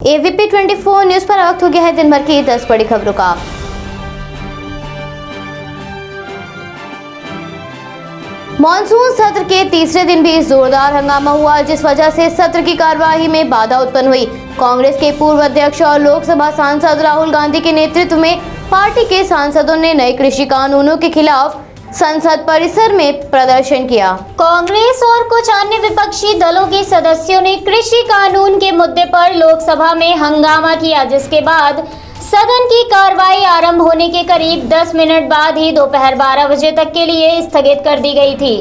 ABP 24 news पर वक्त हो गया है दिन भर की 10 बड़ी खबरों का। मॉनसून सत्र के तीसरे दिन भी जोरदार हंगामा हुआ, जिस वजह से सत्र की कार्यवाही में बाधा उत्पन्न हुई। कांग्रेस के पूर्व अध्यक्ष और लोकसभा सांसद राहुल गांधी के नेतृत्व में पार्टी के सांसदों ने नए कृषि कानूनों के खिलाफ संसद परिसर में प्रदर्शन किया। कांग्रेस और कुछ अन्य विपक्षी दलों के सदस्यों ने कृषि कानून के मुद्दे पर लोकसभा में हंगामा किया, जिसके बाद सदन की कार्रवाई आरंभ होने के करीब 10 मिनट बाद ही दोपहर 12 बजे तक के लिए स्थगित कर दी गई थी।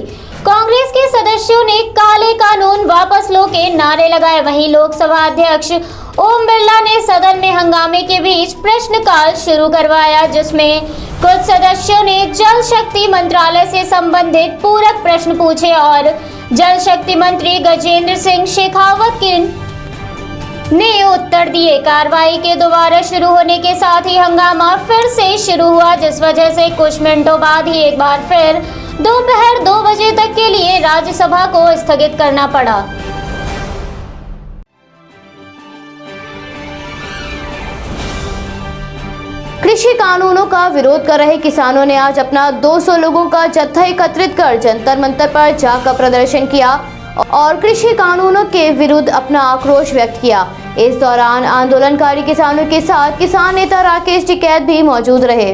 कांग्रेस के सदस्यों ने काले कानून वापस लो के नारे लगाए। वहीं लोकसभा अध्यक्ष ओम बिरला ने सदन में हंगामे के बीच प्रश्नकाल शुरू करवाया, जिसमें कुछ सदस्यों ने जल शक्ति मंत्रालय से संबंधित पूरक प्रश्न पूछे और जल शक्ति मंत्री गजेंद्र सिंह शेखावत ने उत्तर दिए। कार्रवाई के दोबारा शुरू होने के साथ ही हंगामा फिर से शुरू हुआ, जिस वजह से कुछ मिनटों बाद ही एक बार फिर दोपहर 2 बजे तक के लिए राज्यसभा को स्थगित करना पड़ा। कृषि कानूनों का विरोध कर रहे किसानों ने आज अपना 200 लोगों का जत्था एकत्रित कर जंतर मंतर पर जाकर प्रदर्शन किया और कृषि कानूनों के विरुद्ध अपना आक्रोश व्यक्त किया। इस दौरान आंदोलनकारी किसानों के साथ किसान नेता राकेश टिकैत भी मौजूद रहे।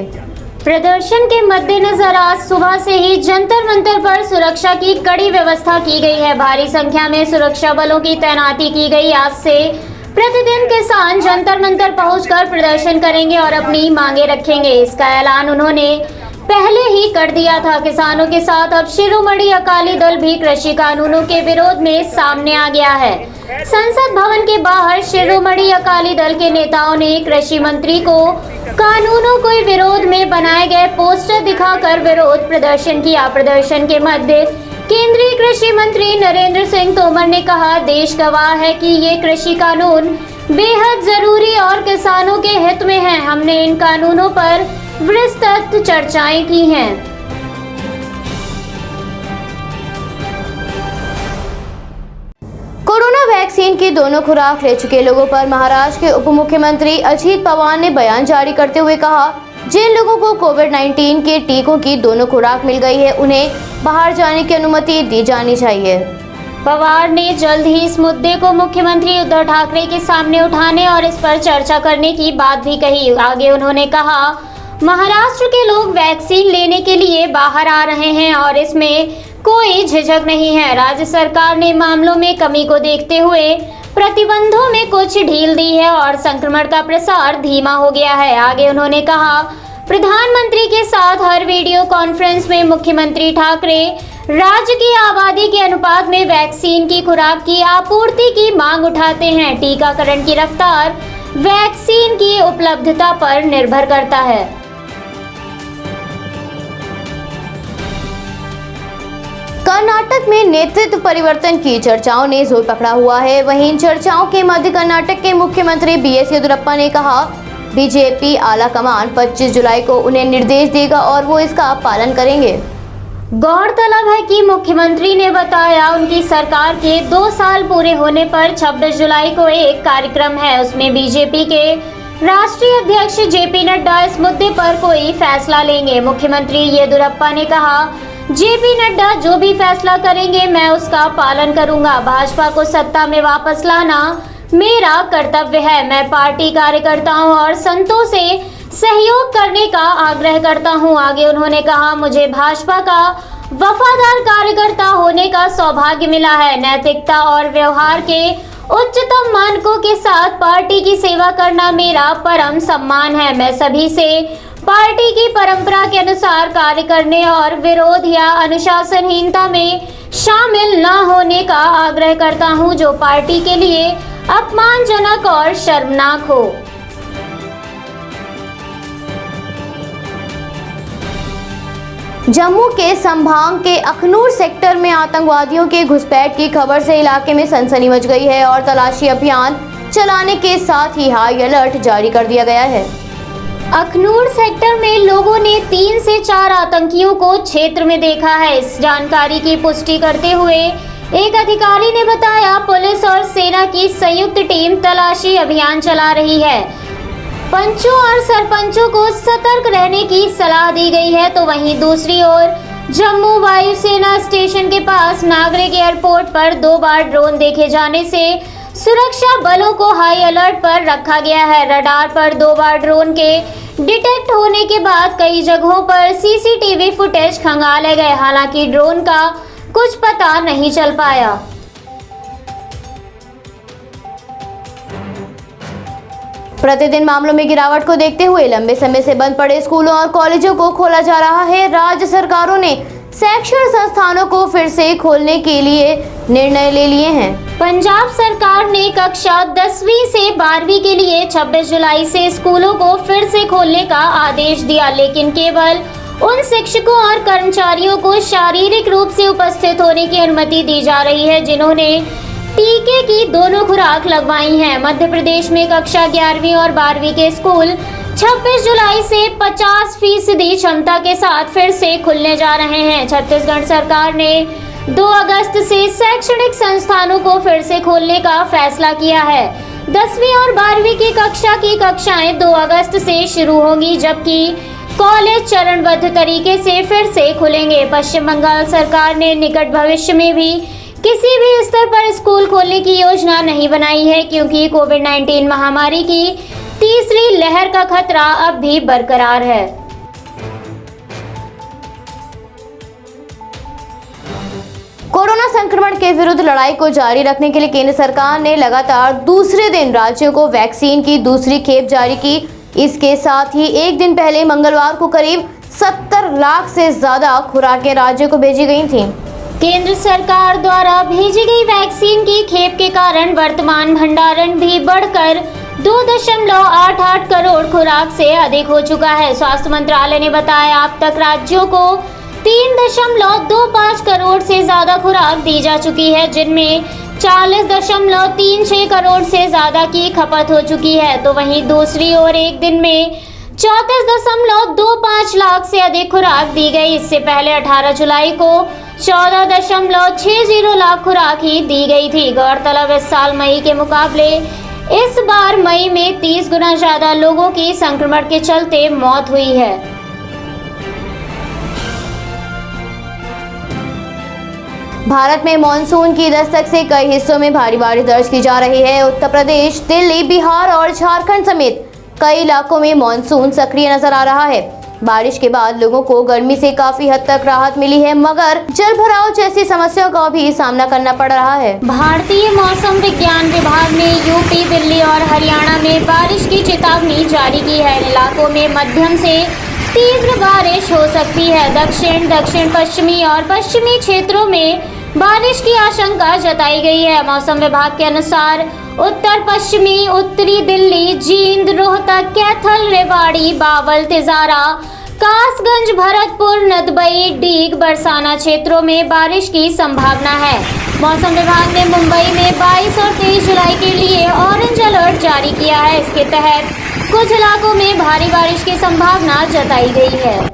प्रदर्शन के मद्देनजर आज सुबह से ही जंतर मंतर पर सुरक्षा की कड़ी व्यवस्था की गई है। भारी संख्या में सुरक्षा बलों की तैनाती की गई। आज से प्रतिदिन किसान जंतर मंतर पहुंचकर प्रदर्शन करेंगे और अपनी मांगे रखेंगे। इसका ऐलान उन्होंने पहले ही कर दिया था। किसानों के साथ अब शिरोमणि अकाली दल भी कृषि कानूनों के विरोध में सामने आ गया है। संसद भवन के बाहर शिरोमणि अकाली दल के नेताओं ने कृषि मंत्री को कानूनों के विरोध में बनाए गए पोस्टर दिखाकर विरोध प्रदर्शन किया। प्रदर्शन के मध्य केंद्रीय कृषि मंत्री नरेंद्र सिंह तोमर ने कहा, देश गवाह है कि ये कृषि कानून बेहद जरूरी और किसानों के हित में है। हमने इन कानूनों पर विस्तृत चर्चाएं की हैं। कोरोना वैक्सीन की दोनों खुराक ले चुके लोगों पर महाराष्ट्र के उप मुख्यमंत्री अजित पवार ने बयान जारी करते हुए कहा, जिन लोगों को कोविड-19 के टीकों की दोनों खुराक मिल गई है, उन्हें बाहर जाने की अनुमति दी जानी चाहिए। पवार ने जल्द ही इस मुद्दे को मुख्यमंत्री उद्धव ठाकरे के सामने उठाने और इस पर चर्चा करने की बात भी कही। आगे उन्होंने कहा, महाराष्ट्र के लोग वैक्सीन लेने के लिए बाहर आ रहे हैं और इसमें कोई झिझक नहीं है। राज्य सरकार ने मामलों में कमी को देखते हुए प्रतिबंधों में कुछ ढील दी है और संक्रमण का प्रसार धीमा हो गया है। आगे उन्होंने कहा, प्रधानमंत्री के साथ हर वीडियो कॉन्फ्रेंस में मुख्यमंत्री ठाकरे राज्य की आबादी के अनुपात में वैक्सीन की खुराक की आपूर्ति की मांग उठाते हैं। टीकाकरण की रफ्तार वैक्सीन की उपलब्धता पर निर्भर करता है। कर्नाटक में नेतृत्व परिवर्तन की चर्चाओं ने जोर पकड़ा हुआ है। वहीं इन चर्चाओं के मध्य कर्नाटक के मुख्यमंत्री बीएस येदियुरप्पा ने कहा, बीजेपी आला कमान 25 जुलाई को उन्हें निर्देश देगा और वो इसका पालन करेंगे। गौरतलब है कि मुख्यमंत्री ने बताया, उनकी सरकार के 2 साल पूरे होने पर 26 जुलाई को एक कार्यक्रम है। उसमें बीजेपी के राष्ट्रीय अध्यक्ष जेपी नड्डा इस मुद्दे पर कोई फैसला लेंगे। मुख्यमंत्री येदियुरप्पा ने कहा, जेपी नड्डा जो भी फैसला करेंगे मैं उसका पालन करूंगा। भाजपा को सत्ता में वापस लाना मेरा कर्तव्य है। मैं पार्टी कार्यकर्ताओं और संतों से सहयोग करने का आग्रह करता हूं। आगे उन्होंने कहा, मुझे भाजपा का वफादार कार्यकर्ता होने का सौभाग्य मिला है। नैतिकता और व्यवहार के उच्चतम मानकों के साथ पार्टी की सेवा करना मेरा परम सम्मान है। मैं सभी से पार्टी की परंपरा के अनुसार कार्य करने और विरोध या अनुशासनहीनता में शामिल न होने का आग्रह करता हूं, जो पार्टी के लिए अपमानजनक और शर्मनाक हो। जम्मू के संभाग के अखनूर सेक्टर में आतंकवादियों के घुसपैठ की खबर से इलाके में सनसनी मच गई है और तलाशी अभियान चलाने के साथ ही हाई अलर्ट जारी कर दिया गया है। अखनूर सेक्टर में लोगों ने 3 से 4 आतंकियों को क्षेत्र में देखा है। इस जानकारी की पुष्टि करते हुए एक अधिकारी ने बताया, पुलिस और सेना की संयुक्त टीम तलाशी अभियान चला रही है। पंचों और सरपंचों को सतर्क रहने की सलाह दी गई है। तो वहीं दूसरी ओर जम्मू वायुसेना स्टेशन के पास नागरिक एयरपोर्ट पर 2 बार ड्रोन देखे जाने से सुरक्षा बलों को हाई अलर्ट पर रखा गया है। रडार पर 2 बार ड्रोन के डिटेक्ट होने के बाद कई जगहों पर सीसीटीवी फुटेज खंगाले गए। हालांकि ड्रोन का कुछ पता नहीं चल पाया। प्रतिदिन मामलों में गिरावट को देखते हुए लंबे समय से बंद पड़े स्कूलों और कॉलेजों को खोला जा रहा है। राज्य सरकारों ने शैक्षणिक संस्थानों को फिर से खोलने के लिए निर्णय ले लिए हैं। पंजाब सरकार ने कक्षा 10वीं से 12वीं के लिए 26 जुलाई से स्कूलों को फिर से खोलने का आदेश दिया, लेकिन केवल उन शिक्षकों और कर्मचारियों को शारीरिक रूप से उपस्थित होने की अनुमति दी जा रही है जिन्होंने टीके की दोनों खुराक लगवाई है। मध्य प्रदेश में कक्षा 11वीं और 12वीं के स्कूल 26 जुलाई से 50% क्षमता के साथ फिर से खुलने जा रहे हैं। छत्तीसगढ़ सरकार ने 2 अगस्त से शैक्षणिक संस्थानों को फिर से खोलने का फैसला किया है। 10वीं और 12वीं की कक्षा की कक्षाएं 2 अगस्त से शुरू होंगी, जबकि कॉलेज चरणबद्ध तरीके से फिर से खुलेंगे। पश्चिम बंगाल सरकार ने निकट भविष्य में भी किसी भी स्तर पर स्कूल खोलने की योजना नहीं बनाई है, क्योंकि कोविड-19 महामारी की तीसरी लहर का खतरा अब भी बरकरार है। कोरोना संक्रमण के विरुद्ध लड़ाई को जारी रखने के लिए केंद्र सरकार ने लगातार दूसरे दिन राज्यों को वैक्सीन की दूसरी खेप जारी की। इसके साथ ही एक दिन पहले मंगलवार को करीब 70 लाख से ज्यादा खुराकें राज्यों को भेजी गई थीं। केंद्र सरकार द्वारा भेजी गई वैक्सीन की खेप के कारण वर्तमान भंडारण भी बढ़कर 2.88 करोड़ खुराक से अधिक हो चुका है। स्वास्थ्य मंत्रालय ने बताया, अब तक राज्यों को 3.25 करोड़ से ज्यादा खुराक दी जा चुकी है, जिनमें 40.36 करोड़ से ज्यादा की खपत हो चुकी है। तो वहीं दूसरी ओर एक दिन में 34.25 लाख से अधिक खुराक दी गई। इससे पहले 18 जुलाई को 14.60 लाख खुराक ही दी गई थी। गौरतलब, इस साल मई के मुकाबले इस बार मई में 30 गुना ज्यादा लोगों की संक्रमण के चलते मौत हुई है। भारत में मानसून की दस्तक से कई हिस्सों में भारी बारिश दर्ज की जा रही है। उत्तर प्रदेश, दिल्ली, बिहार और झारखंड समेत कई इलाकों में मानसून सक्रिय नजर आ रहा है। बारिश के बाद लोगों को गर्मी से काफी हद तक राहत मिली है, मगर जल भराव जैसी समस्याओं का भी सामना करना पड़ रहा है। भारतीय मौसम विज्ञान विभाग ने यूपी, दिल्ली और हरियाणा में बारिश की चेतावनी जारी की है। इलाकों में मध्यम से तीव्र बारिश हो सकती है। दक्षिण पश्चिमी और पश्चिमी क्षेत्रों में बारिश की आशंका जताई गई है। मौसम विभाग के अनुसार उत्तर पश्चिमी, उत्तरी दिल्ली, जींद, रोहतक, कैथल, रेवाड़ी, बावल, तिजारा, कासगंज, भरतपुर, नदबई, डीग, बरसाना क्षेत्रों में बारिश की संभावना है। मौसम विभाग ने मुंबई में 22 और 23 जुलाई के लिए ऑरेंज अलर्ट जारी किया है। इसके तहत कुछ इलाकों में भारी बारिश की संभावना जताई गई है।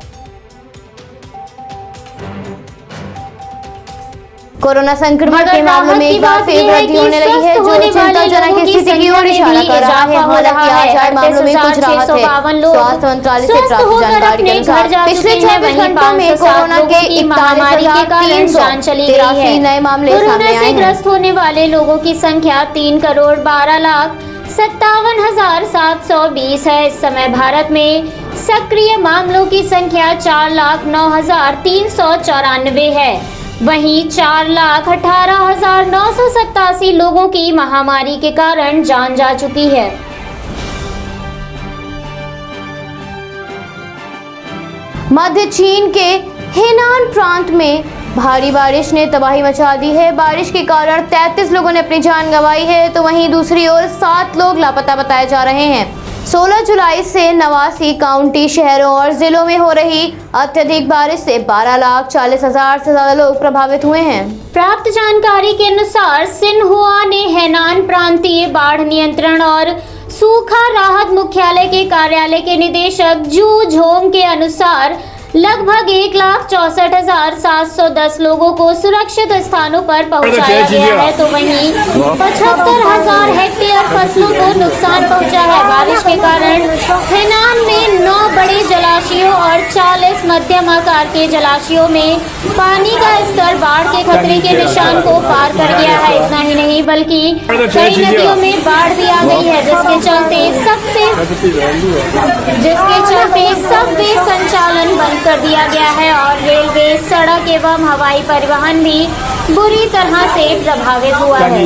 कोरोना संक्रमण के मामलों में एक बार फिर वृद्धि होने लगी है, जो चिंताजनक स्थिति की ओर इशारा कर रहा है। हालांकि आज आए मामलों में कुछ राहत है। स्वास्थ्य मंत्रालय से प्राप्त जानकारी के अनुसार पिछले 24 घंटों में कोरोना के 41,383 नए मामले सामने आए हैं। ग्रस्त होने वाले लोगों की संख्या 3,12,57,720 है। इस समय भारत में सक्रिय मामलों की संख्या 4,09,394 है। वहीं 4,18,987 लोगों की महामारी के कारण जान जा चुकी है। मध्य चीन के हेनान प्रांत में भारी बारिश ने तबाही मचा दी है। बारिश के कारण 33 लोगों ने अपनी जान गंवाई है, तो वहीं दूसरी ओर 7 लोग लापता बताए जा रहे हैं। 16 जुलाई से 89 काउंटी शहरों और जिलों में हो रही अत्यधिक बारिश से 12,40,000 से ज्यादा लोग प्रभावित हुए हैं। प्राप्त जानकारी के अनुसार सिन्हुआ ने हेनान प्रांतीय बाढ़ नियंत्रण और सूखा राहत मुख्यालय के कार्यालय के निदेशक जू झोंग के अनुसार लगभग 1,64,710 लोगों को सुरक्षित स्थानों पर पहुंचाया गया है, तो वहीं 75,000 हेक्टेयर फसलों को नुकसान पहुंचा है। बारिश के कारण हेनान में 9 बड़े जलाशयों और 40 मध्यम आकार के जलाशयों में पानी का स्तर बाढ़ के खतरे के निशान को पार कर गया है। इतना ही नहीं बल्कि कई नदियों में बाढ़ भी आ गई है, जिसके चलते सबवे संचालन बंद कर दिया गया है और रेलवे, सड़क एवं हवाई परिवहन भी बुरी तरह से प्रभावित हुआ है।